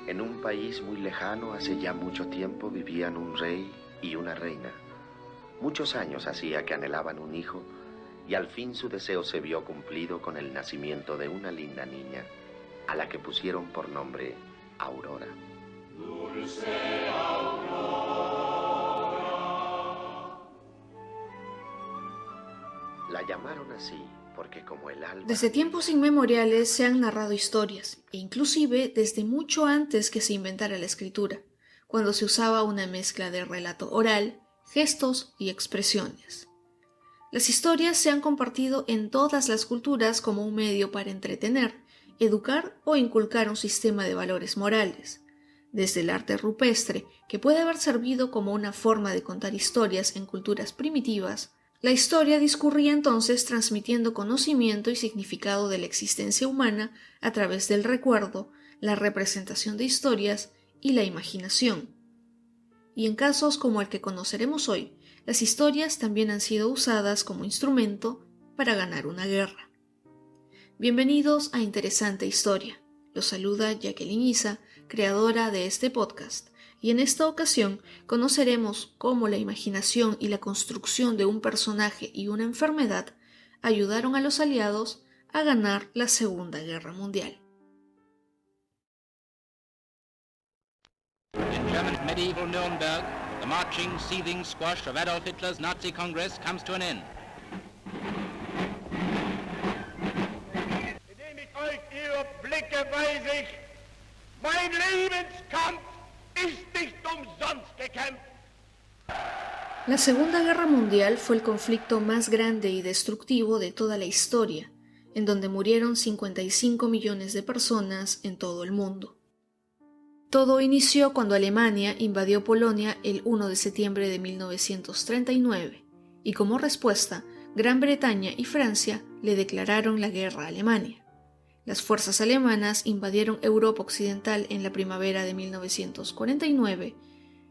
En un país muy lejano, hace ya mucho tiempo, vivían un rey y una reina. Muchos años hacía que anhelaban un hijo, y al fin su deseo se vio cumplido con el nacimiento de una linda niña, a la que pusieron por nombre Aurora. Dulce Aurora. La llamaron así porque como el alba... Desde tiempos inmemoriales se han narrado historias, e inclusive desde mucho antes que se inventara la escritura, cuando se usaba una mezcla de relato oral, gestos y expresiones. Las historias se han compartido en todas las culturas como un medio para entretener, educar o inculcar un sistema de valores morales. Desde el arte rupestre, que puede haber servido como una forma de contar historias en culturas primitivas, la historia discurría entonces transmitiendo conocimiento y significado de la existencia humana a través del recuerdo, la representación de historias y la imaginación. Y en casos como el que conoceremos hoy, las historias también han sido usadas como instrumento para ganar una guerra. Bienvenidos a Interesante Historia. Los saluda Jacqueline Isa, creadora de este podcast, y en esta ocasión conoceremos cómo la imaginación y la construcción de un personaje y una enfermedad ayudaron a los aliados a ganar la Segunda Guerra Mundial. In German medieval Nuremberg, the marching, seething squash of Adolf Hitler's Nazi Congress comes to an end. Indem ich euch ihre Blicke weise ich, mein Lebenskampf ist nicht umsonst gekämpft. La Segunda Guerra Mundial fue el conflicto más grande y destructivo de toda la historia, en donde murieron 55 millones de personas en todo el mundo. Todo inició cuando Alemania invadió Polonia el 1 de septiembre de 1939, y como respuesta, Gran Bretaña y Francia le declararon la guerra a Alemania. Las fuerzas alemanas invadieron Europa Occidental en la primavera de 1949,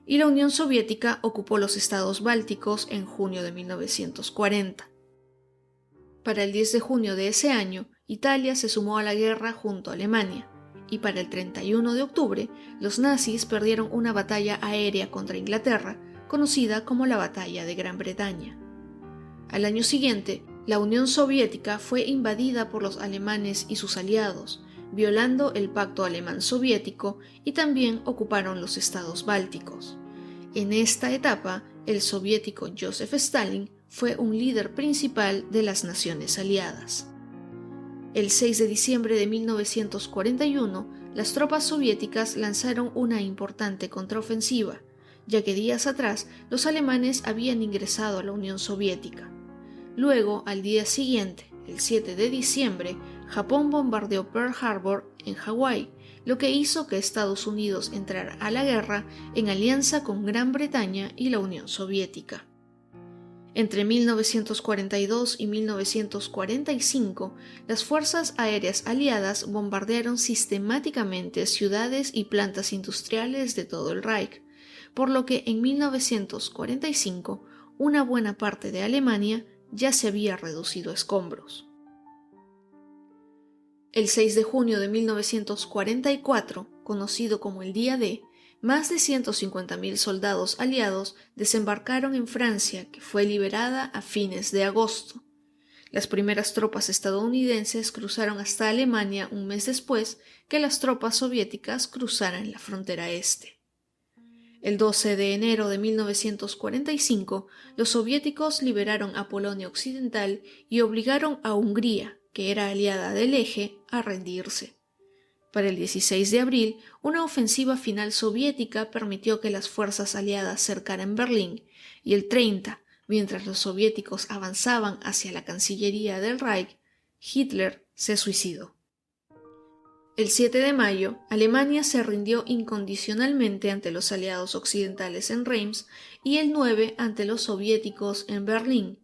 y la Unión Soviética ocupó los estados bálticos en junio de 1940. Para el 10 de junio de ese año, Italia se sumó a la guerra junto a Alemania, y para el 31 de octubre, los nazis perdieron una batalla aérea contra Inglaterra, conocida como la Batalla de Gran Bretaña. Al año siguiente, la Unión Soviética fue invadida por los alemanes y sus aliados, violando el Pacto Alemán-Soviético, y también ocuparon los estados bálticos. En esta etapa, el soviético Joseph Stalin fue un líder principal de las naciones aliadas. El 6 de diciembre de 1941, las tropas soviéticas lanzaron una importante contraofensiva, ya que días atrás los alemanes habían ingresado a la Unión Soviética. Luego, al día siguiente, el 7 de diciembre, Japón bombardeó Pearl Harbor en Hawái, lo que hizo que Estados Unidos entrara a la guerra en alianza con Gran Bretaña y la Unión Soviética. Entre 1942 y 1945, las fuerzas aéreas aliadas bombardearon sistemáticamente ciudades y plantas industriales de todo el Reich, por lo que en 1945 una buena parte de Alemania ya se había reducido a escombros. El 6 de junio de 1944, conocido como el Día D, más de 150.000 soldados aliados desembarcaron en Francia, que fue liberada a fines de agosto. Las primeras tropas estadounidenses cruzaron hasta Alemania un mes después que las tropas soviéticas cruzaran la frontera este. El 12 de enero de 1945, los soviéticos liberaron a Polonia Occidental y obligaron a Hungría, que era aliada del Eje, a rendirse. Para el 16 de abril, una ofensiva final soviética permitió que las fuerzas aliadas cercaran Berlín, y el 30, mientras los soviéticos avanzaban hacia la Cancillería del Reich, Hitler se suicidó. El 7 de mayo, Alemania se rindió incondicionalmente ante los aliados occidentales en Reims y el 9 ante los soviéticos en Berlín.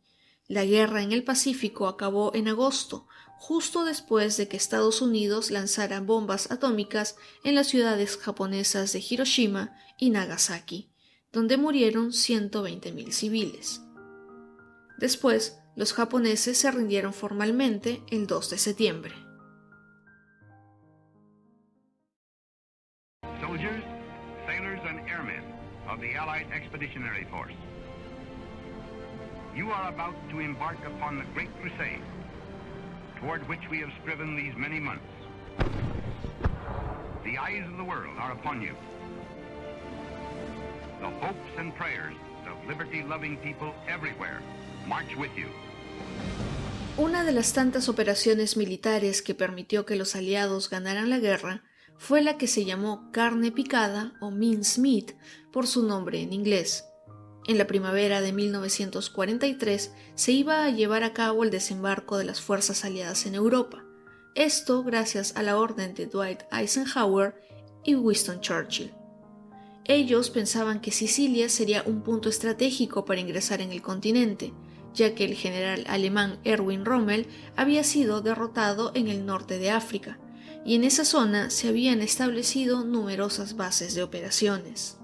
La guerra en el Pacífico acabó en agosto, justo después de que Estados Unidos lanzara bombas atómicas en las ciudades japonesas de Hiroshima y Nagasaki, donde murieron 120.000 civiles. Después, los japoneses se rindieron formalmente el 2 de septiembre. So soldiers, sailors, and airmen of the Allied Expeditionary Force. You are about to embark upon the great crusade toward which we have striven these many months. The eyes of the world are upon you. The hopes and prayers of liberty-loving people everywhere march with you. Una de las tantas operaciones militares que permitió que los aliados ganaran la guerra fue la que se llamó carne picada o mincemeat por su nombre en inglés. En la primavera de 1943 se iba a llevar a cabo el desembarco de las fuerzas aliadas en Europa. Esto gracias a la orden de Dwight Eisenhower y Winston Churchill. Ellos pensaban que Sicilia sería un punto estratégico para ingresar en el continente, ya que el general alemán Erwin Rommel había sido derrotado en el norte de África, y en esa zona se habían establecido numerosas bases de operaciones.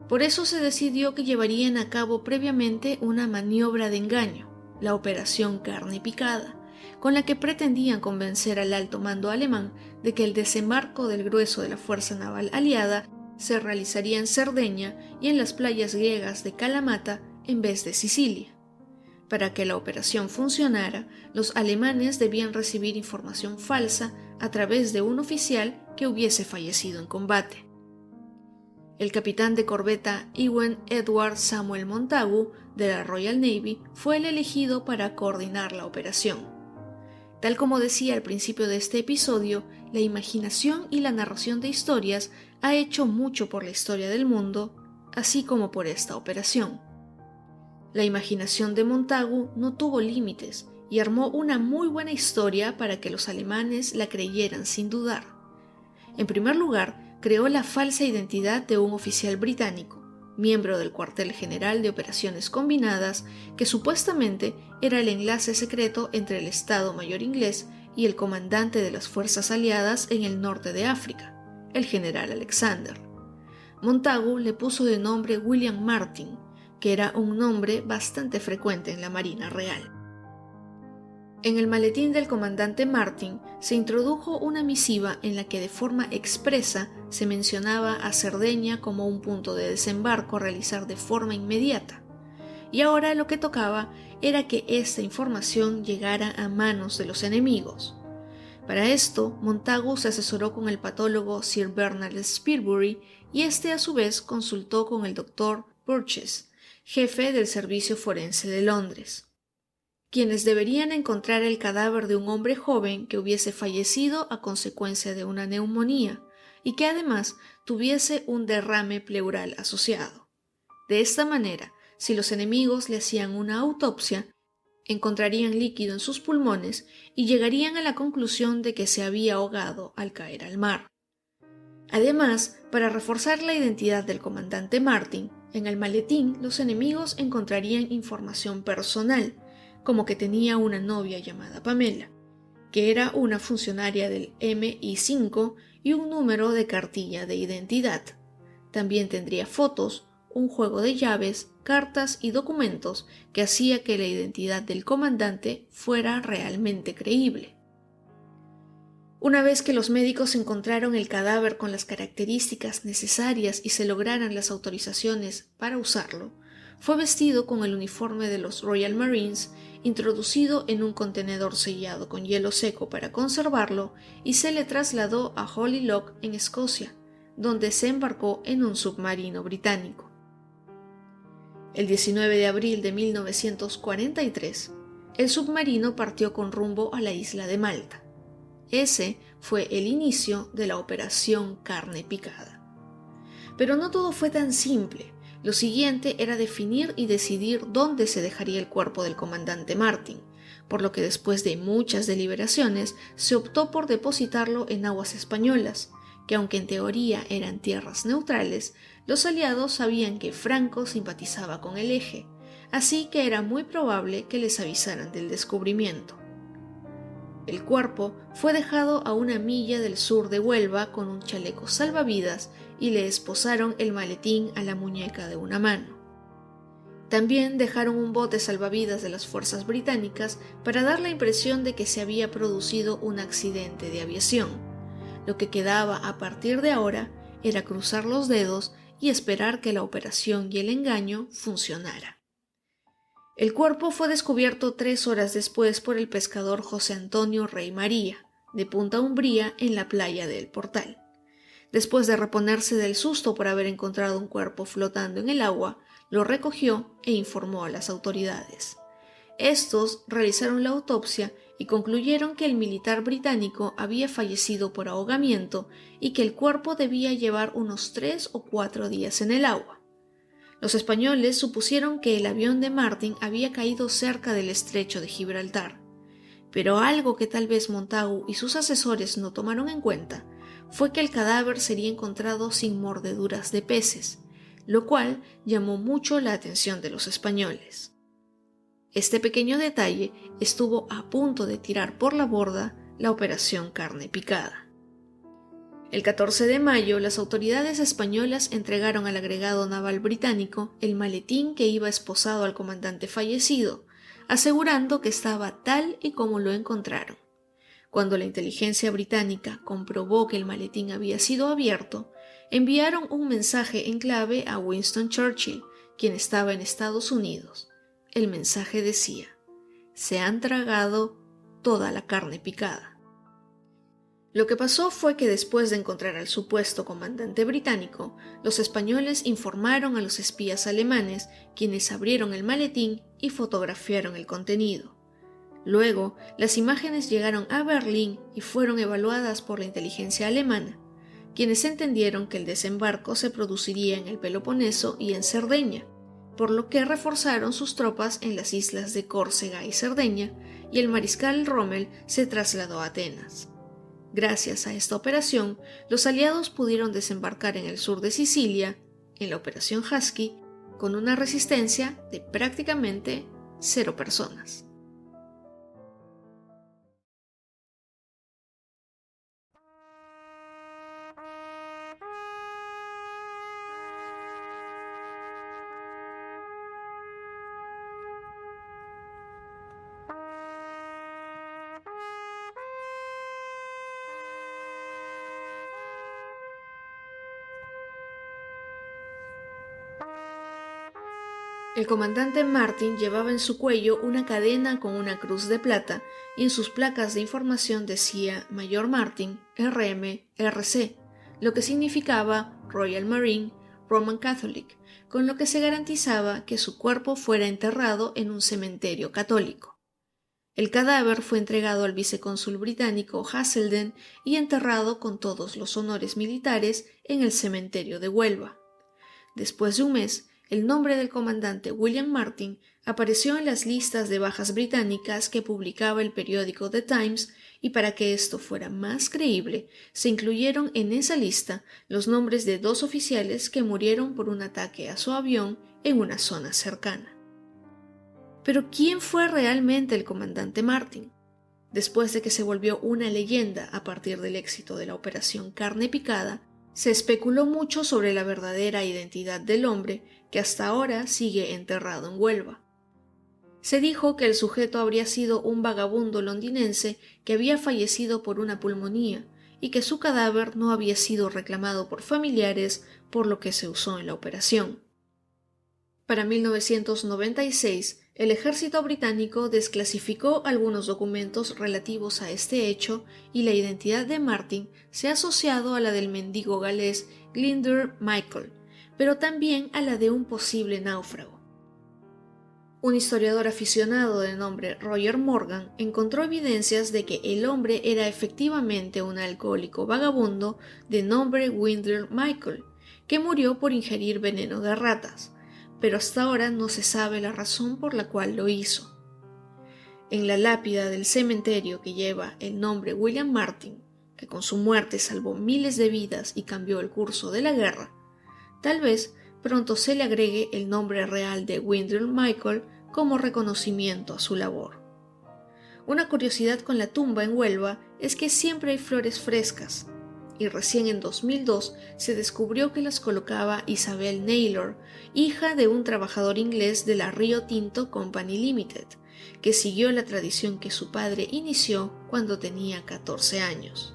Por eso se decidió que llevarían a cabo previamente una maniobra de engaño, la Operación Carne Picada, con la que pretendían convencer al alto mando alemán de que el desembarco del grueso de la fuerza naval aliada se realizaría en Cerdeña y en las playas griegas de Kalamata en vez de Sicilia. Para que la operación funcionara, los alemanes debían recibir información falsa a través de un oficial que hubiese fallecido en combate. El capitán de corbeta Ewen Edward Samuel Montagu de la Royal Navy fue el elegido para coordinar la operación. Tal como decía al principio de este episodio, la imaginación y la narración de historias ha hecho mucho por la historia del mundo, así como por esta operación. La imaginación de Montagu no tuvo límites y armó una muy buena historia para que los alemanes la creyeran sin dudar. En primer lugar, creó la falsa identidad de un oficial británico, miembro del cuartel general de operaciones combinadas, que supuestamente era el enlace secreto entre el Estado Mayor inglés y el comandante de las fuerzas aliadas en el norte de África, el general Alexander. Montagu le puso de nombre William Martin, que era un nombre bastante frecuente en la Marina Real. En el maletín del comandante Martin se introdujo una misiva en la que de forma expresa se mencionaba a Cerdeña como un punto de desembarco a realizar de forma inmediata, y ahora lo que tocaba era que esta información llegara a manos de los enemigos. Para esto, Montagu se asesoró con el patólogo Sir Bernard Spilsbury y este a su vez consultó con el Dr. Burgess, jefe del Servicio Forense de Londres, quienes deberían encontrar el cadáver de un hombre joven que hubiese fallecido a consecuencia de una neumonía y que además tuviese un derrame pleural asociado. De esta manera, si los enemigos le hacían una autopsia, encontrarían líquido en sus pulmones y llegarían a la conclusión de que se había ahogado al caer al mar. Además, para reforzar la identidad del comandante Martin, en el maletín los enemigos encontrarían información personal, como que tenía una novia llamada Pamela, que era una funcionaria del MI5 y un número de cartilla de identidad. También tendría fotos, un juego de llaves, cartas y documentos que hacía que la identidad del comandante fuera realmente creíble. Una vez que los médicos encontraron el cadáver con las características necesarias y se lograran las autorizaciones para usarlo, fue vestido con el uniforme de los Royal Marines, introducido en un contenedor sellado con hielo seco para conservarlo y se le trasladó a Holyloch en Escocia, donde se embarcó en un submarino británico. El 19 de abril de 1943, el submarino partió con rumbo a la isla de Malta. Ese fue el inicio de la Operación Carne Picada. Pero no todo fue tan simple. Lo siguiente era definir y decidir dónde se dejaría el cuerpo del comandante Martin, por lo que después de muchas deliberaciones se optó por depositarlo en aguas españolas, que aunque en teoría eran tierras neutrales, los aliados sabían que Franco simpatizaba con el Eje, así que era muy probable que les avisaran del descubrimiento. El cuerpo fue dejado a 1 milla del sur de Huelva con un chaleco salvavidas y le esposaron el maletín a la muñeca de una mano. También dejaron un bote salvavidas de las fuerzas británicas para dar la impresión de que se había producido un accidente de aviación. Lo que quedaba a partir de ahora era cruzar los dedos y esperar que la operación y el engaño funcionara. El cuerpo fue descubierto 3 horas después por el pescador José Antonio Rey María, de Punta Umbría, en la playa del Portal. Después de reponerse del susto por haber encontrado un cuerpo flotando en el agua, lo recogió e informó a las autoridades. Estos realizaron la autopsia y concluyeron que el militar británico había fallecido por ahogamiento y que el cuerpo debía llevar unos 3 o 4 días en el agua. Los españoles supusieron que el avión de Martin había caído cerca del estrecho de Gibraltar, pero algo que tal vez Montagu y sus asesores no tomaron en cuenta fue que el cadáver sería encontrado sin mordeduras de peces, lo cual llamó mucho la atención de los españoles. Este pequeño detalle estuvo a punto de tirar por la borda la operación Carne Picada. El 14 de mayo, las autoridades españolas entregaron al agregado naval británico el maletín que iba esposado al comandante fallecido, asegurando que estaba tal y como lo encontraron. Cuando la inteligencia británica comprobó que el maletín había sido abierto, enviaron un mensaje en clave a Winston Churchill, quien estaba en Estados Unidos. El mensaje decía: «Se han tragado toda la carne picada». Lo que pasó fue que después de encontrar al supuesto comandante británico, los españoles informaron a los espías alemanes, quienes abrieron el maletín y fotografiaron el contenido. Luego, las imágenes llegaron a Berlín y fueron evaluadas por la inteligencia alemana, quienes entendieron que el desembarco se produciría en el Peloponeso y en Cerdeña, por lo que reforzaron sus tropas en las islas de Córcega y Cerdeña, y el mariscal Rommel se trasladó a Atenas. Gracias a esta operación, los aliados pudieron desembarcar en el sur de Sicilia, en la Operación Husky, con una resistencia de prácticamente 0 personas. El comandante Martin llevaba en su cuello una cadena con una cruz de plata y en sus placas de información decía Mayor Martin, RM, RC, lo que significaba Royal Marine, Roman Catholic, con lo que se garantizaba que su cuerpo fuera enterrado en un cementerio católico. El cadáver fue entregado al vicecónsul británico Haselden y enterrado con todos los honores militares en el cementerio de Huelva. Después de un mes, el nombre del comandante William Martin apareció en las listas de bajas británicas que publicaba el periódico The Times, y para que esto fuera más creíble, se incluyeron en esa lista los nombres de 2 oficiales que murieron por un ataque a su avión en una zona cercana. Pero ¿quién fue realmente el comandante Martin? Después de que se volvió una leyenda a partir del éxito de la Operación Carne Picada, se especuló mucho sobre la verdadera identidad del hombre que hasta ahora sigue enterrado en Huelva. Se dijo que el sujeto habría sido un vagabundo londinense que había fallecido por una pulmonía y que su cadáver no había sido reclamado por familiares, por lo que se usó en la operación. Para 1996, el ejército británico desclasificó algunos documentos relativos a este hecho y la identidad de Martin se ha asociado a la del mendigo galés Glyndŵr Michael, pero también a la de un posible náufrago. Un historiador aficionado de nombre Roger Morgan encontró evidencias de que el hombre era efectivamente un alcohólico vagabundo de nombre Glyndŵr Michael, que murió por ingerir veneno de ratas, pero hasta ahora no se sabe la razón por la cual lo hizo. En la lápida del cementerio que lleva el nombre William Martin, que con su muerte salvó miles de vidas y cambió el curso de la guerra, tal vez pronto se le agregue el nombre real de Glyndŵr Michael como reconocimiento a su labor. Una curiosidad con la tumba en Huelva es que siempre hay flores frescas, y recién en 2002 se descubrió que las colocaba Isabel Naylor, hija de un trabajador inglés de la Rio Tinto Company Limited, que siguió la tradición que su padre inició cuando tenía 14 años.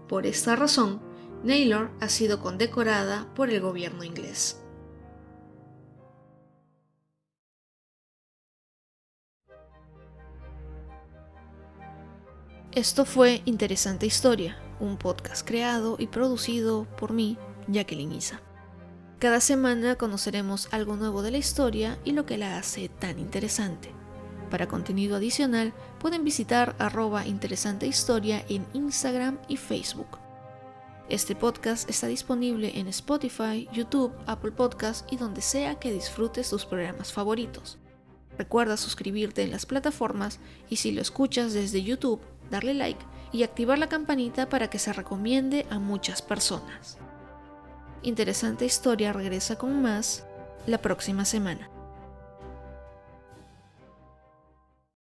Por esta razón, Naylor ha sido condecorada por el gobierno inglés. Esto fue Interesante Historia, un podcast creado y producido por mí, Jacqueline Isa. Cada semana conoceremos algo nuevo de la historia y lo que la hace tan interesante. Para contenido adicional pueden visitar @interesantehistoria en Instagram y Facebook. Este podcast está disponible en Spotify, YouTube, Apple Podcasts y donde sea que disfrutes tus programas favoritos. Recuerda suscribirte en las plataformas y si lo escuchas desde YouTube, darle like y activar la campanita para que se recomiende a muchas personas. Interesante Historia regresa con más la próxima semana.